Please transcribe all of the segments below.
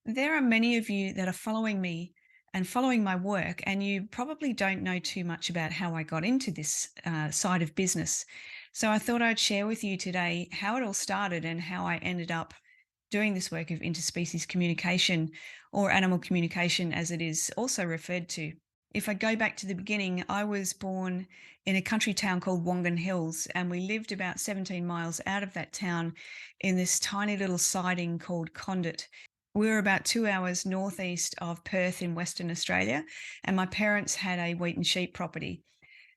There are many of you that are following me and following my work, and you probably don't know too much about how I got into this side of business. So I thought I'd share with you today how it all started and how I ended up doing this work of interspecies communication, or animal communication as it is also referred to. If I go back to the beginning, I was born in a country town called Wongan Hills, and we lived about 17 miles out of that town in this tiny little siding called Condit. We were about 2 hours northeast of Perth in Western Australia, and my parents had a wheat and sheep property.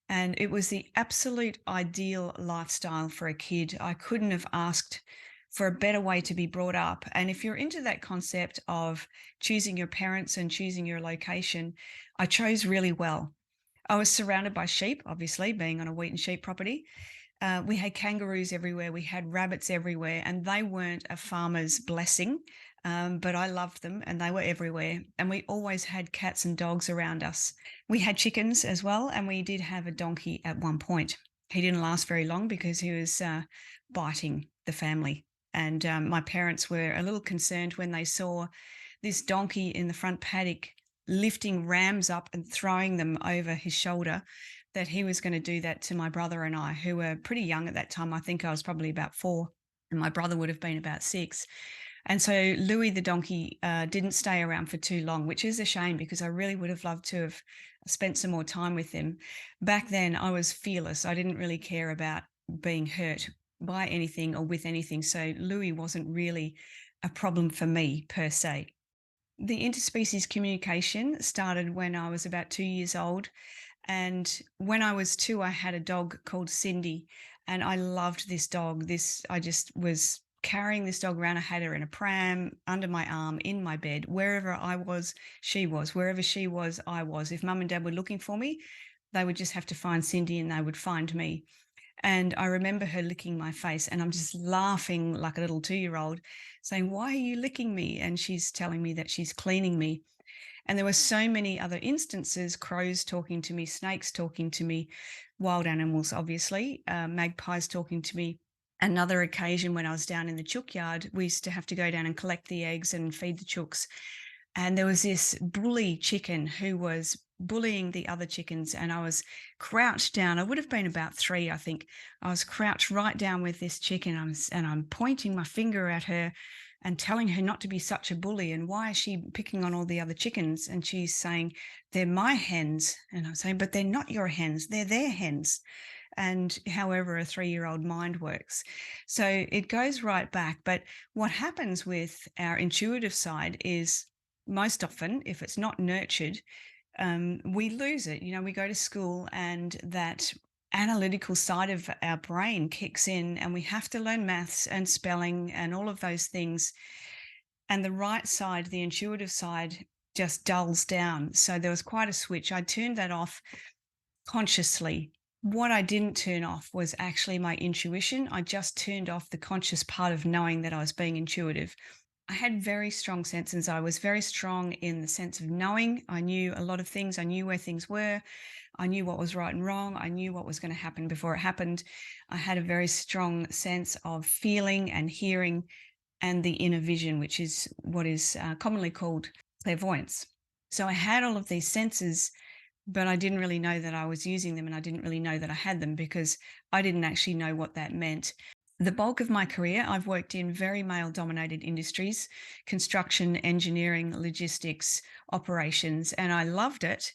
And it was the absolute ideal lifestyle for a kid. I couldn't have asked for a better way to be brought up. And if you're into that concept of choosing your parents and choosing your location, I chose really well. I was surrounded by sheep, obviously, being on a wheat and sheep property. We had kangaroos everywhere, we had rabbits everywhere, and they weren't a farmer's blessing, but I loved them and they were everywhere. And we always had cats and dogs around us. We had chickens as well, and we did have a donkey at one point. He didn't last very long because he was biting the family. And my parents were a little concerned when they saw this donkey in the front paddock lifting rams up and throwing them over his shoulder, that he was going to do that to my brother and I, who were pretty young at that time. I think I was probably about 4, and my brother would have been about 6. And so Louis the donkey didn't stay around for too long, which is a shame because I really would have loved to have spent some more time with him. Back then, I was fearless. I didn't really care about being hurt by anything or with anything. So Louis wasn't really a problem for me per se. The interspecies communication started when I was about 2 years old. And when I was 2, I had a dog called Cindy, and I loved this dog. I just was carrying this dog around. I had her in a pram, under my arm, in my bed. Wherever I was, she was. Wherever she was, I was. If mum and dad were looking for me, they would just have to find Cindy and they would find me. And I remember her licking my face, and I'm just laughing like a little 2-year-old, saying, "Why are you licking me?" And she's telling me that she's cleaning me. And there were so many other instances: crows talking to me, snakes talking to me, wild animals, obviously, magpies talking to me. Another occasion when I was down in the chook yard, we used to have to go down and collect the eggs and feed the chooks. And there was this bully chicken who was bullying the other chickens, and I was crouched down. I would have been about 3, I think. I was crouched right down with this chicken, and I'm pointing my finger at her and telling her not to be such a bully, and why is she picking on all the other chickens? And she's saying, "They're my hens." And I'm saying, "But they're not your hens, they're their hens." And however a 3-year-old mind works. So it goes right back. But what happens with our intuitive side is, most often, if it's not nurtured, we lose it. We go to school and that analytical side of our brain kicks in, and we have to learn maths and spelling and all of those things. And the right side, the intuitive side, just dulls down. So there was quite a switch. I turned that off consciously. What I didn't turn off was actually my intuition. I just turned off the conscious part of knowing that I was being intuitive. I had very strong senses. I was very strong in the sense of knowing. I knew a lot of things. I knew where things were. I knew what was right and wrong. I knew what was going to happen before it happened. I had a very strong sense of feeling and hearing, and the inner vision, which is what is commonly called clairvoyance. So I had all of these senses, but I didn't really know that I was using them, and I didn't really know that I had them because I didn't actually know what that meant. The bulk of my career, I've worked in very male dominated industries: construction, engineering, logistics, operations, and I loved it.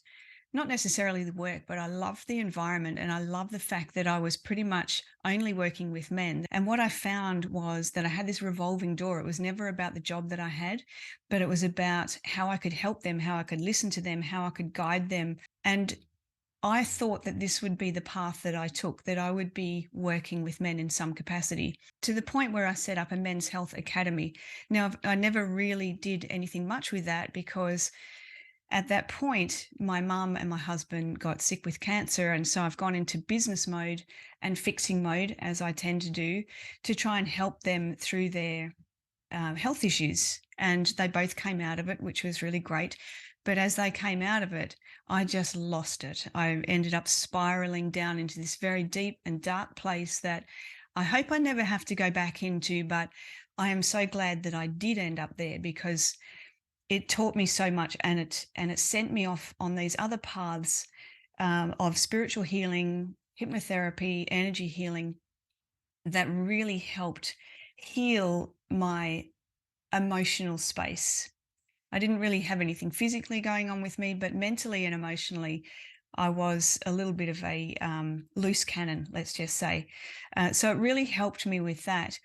Not necessarily the work, but I loved the environment, and I loved the fact that I was pretty much only working with men. And what I found was that I had this revolving door. It was never about the job that I had, but it was about how I could help them, how I could listen to them, how I could guide them. And I thought that this would be the path that I took, that I would be working with men in some capacity, to the point where I set up a men's health academy. Now, I never really did anything much with that because at that point, my mum and my husband got sick with cancer. And so I've gone into business mode and fixing mode, as I tend to do, to try and help them through their health issues. And they both came out of it, which was really great. But as they came out of it, I just lost it. I ended up spiraling down into this very deep and dark place that I hope I never have to go back into. But I am so glad that I did end up there, because it taught me so much, and it sent me off on these other paths of spiritual healing, hypnotherapy, energy healing that really helped heal my emotional space. I didn't really have anything physically going on with me, but mentally and emotionally, I was a little bit of a loose cannon, let's just say. So it really helped me with that.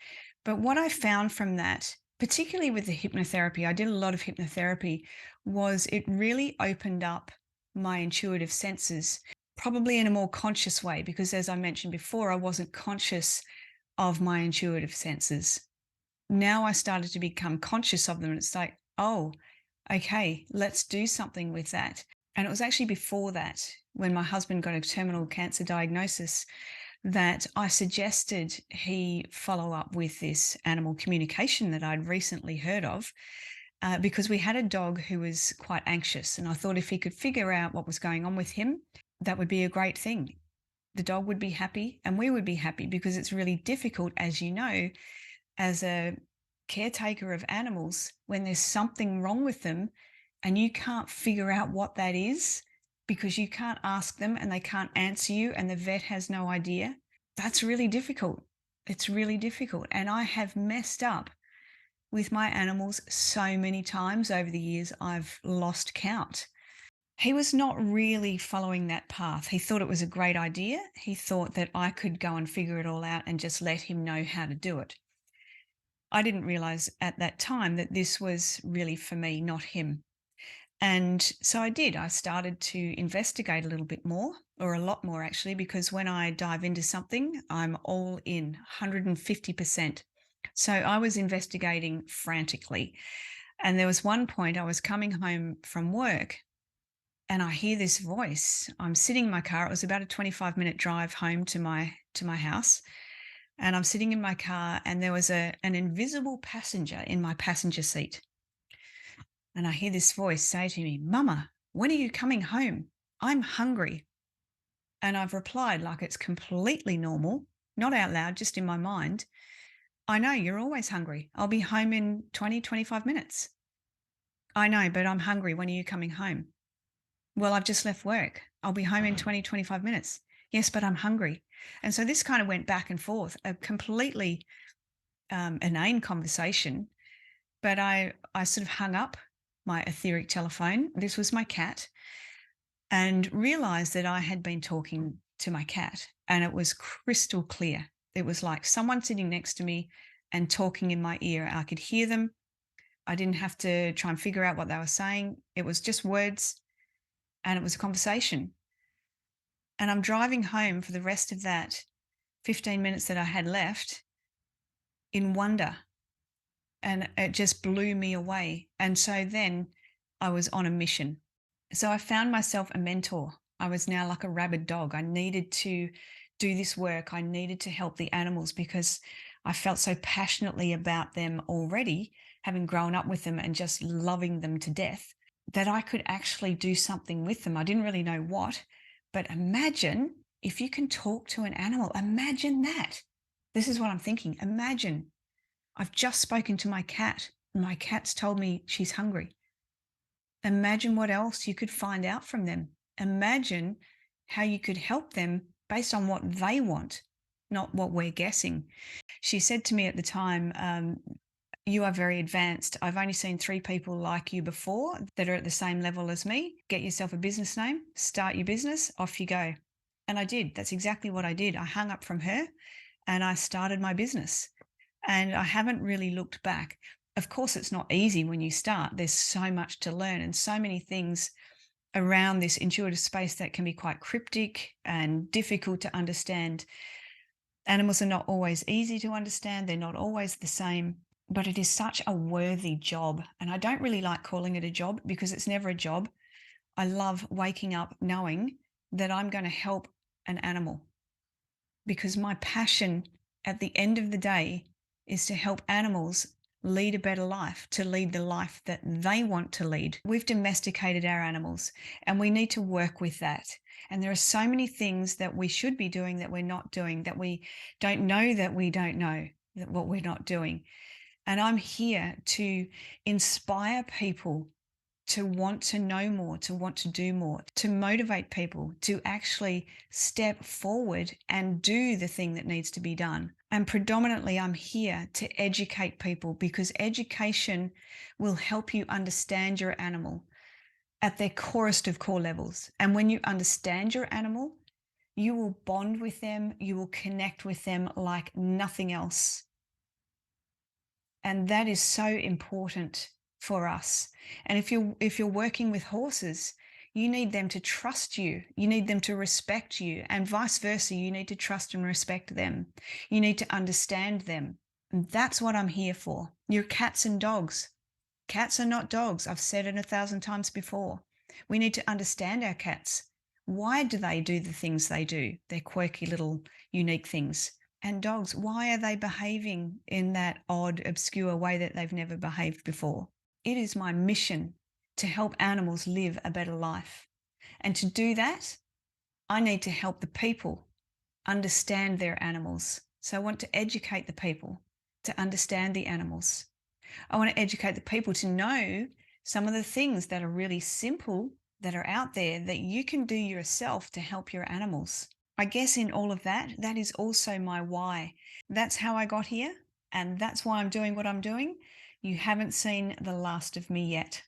But what I found from that, particularly with the hypnotherapy, I did a lot of hypnotherapy, was it really opened up my intuitive senses, probably in a more conscious way, because as I mentioned before, I wasn't conscious of my intuitive senses. Now I started to become conscious of them. And it's like, oh, okay, let's do something with that. And it was actually before that, when my husband got a terminal cancer diagnosis, that I suggested he follow up with this animal communication that I'd recently heard of, because we had a dog who was quite anxious. And I thought if he could figure out what was going on with him, that would be a great thing. The dog would be happy and we would be happy, because it's really difficult, as you know, as a caretaker of animals, when there's something wrong with them and you can't figure out what that is because you can't ask them and they can't answer you and the vet has no idea. That's really difficult. It's really difficult. And I have messed up with my animals so many times over the years, I've lost count. He was not really following that path. He thought it was a great idea. He thought that I could go and figure it all out and just let him know how to do it. I didn't realize at that time that this was really for me, not him. And so I did. I started to investigate a little bit more, or a lot more actually, because when I dive into something, I'm all in 150%. So I was investigating frantically. And there was one point I was coming home from work and I hear this voice. I'm sitting in my car. It was about a 25-minute drive home to my house. And I'm sitting in my car and there was an invisible passenger in my passenger seat. And I hear this voice say to me, "Mama, when are you coming home? I'm hungry." And I've replied like it's completely normal, not out loud, just in my mind. "I know, you're always hungry. I'll be home in 20, 25 minutes." "I know, but I'm hungry. When are you coming home?" "Well, I've just left work. I'll be home in 20, 25 minutes." "Yes, but I'm hungry." And so this kind of went back and forth, a completely inane conversation. But I sort of hung up my etheric telephone. This was my cat, and realized that I had been talking to my cat, and it was crystal clear. It was like someone sitting next to me and talking in my ear. I could hear them. I didn't have to try and figure out what they were saying. It was just words, and it was a conversation. And I'm driving home for the rest of that 15 minutes that I had left in wonder, and it just blew me away. And so then I was on a mission. So I found myself a mentor. I was now like a rabid dog. I needed to do this work. I needed to help the animals because I felt so passionately about them already, having grown up with them and just loving them to death, that I could actually do something with them. I didn't really know what, but imagine if you can talk to an animal. Imagine that. This is what I'm thinking. Imagine I've just spoken to my cat. My cat's told me she's hungry. Imagine what else you could find out from them. Imagine how you could help them based on what they want, not what we're guessing. She said to me at the time, "You are very advanced. I've only seen 3 people like you before that are at the same level as me. Get yourself a business name, start your business, off you go." And I did. That's exactly what I did. I hung up from her and I started my business. And I haven't really looked back. Of course, it's not easy when you start. There's so much to learn and so many things around this intuitive space that can be quite cryptic and difficult to understand. Animals are not always easy to understand. They're not always the same, but it is such a worthy job. And I don't really like calling it a job because it's never a job. I love waking up knowing that I'm going to help an animal, because my passion at the end of the day is to help animals lead a better life, to lead the life that they want to lead. We've domesticated our animals and we need to work with that. And there are so many things that we should be doing that we're not doing, that we don't know that we don't know that what we're not doing. And I'm here to inspire people to want to know more, to want to do more, to motivate people to actually step forward and do the thing that needs to be done. And predominantly, I'm here to educate people because education will help you understand your animal at their corest of core levels. And when you understand your animal, you will bond with them, you will connect with them like nothing else. And that is so important for us. And if you're working with horses, you need them to trust you. You need them to respect you, and vice versa. You need to trust and respect them. You need to understand them. And that's what I'm here for. You're cats and dogs. Cats are not dogs. I've said it 1,000 times before. We need to understand our cats. Why do they do the things they do? They're quirky little unique things. And dogs, why are they behaving in that odd, obscure way that they've never behaved before? It is my mission to help animals live a better life. And to do that, I need to help the people understand their animals. So I want to educate the people to understand the animals. I want to educate the people to know some of the things that are really simple that are out there that you can do yourself to help your animals. I guess in all of that, that is also my why. That's how I got here, and that's why I'm doing what I'm doing. You haven't seen the last of me yet.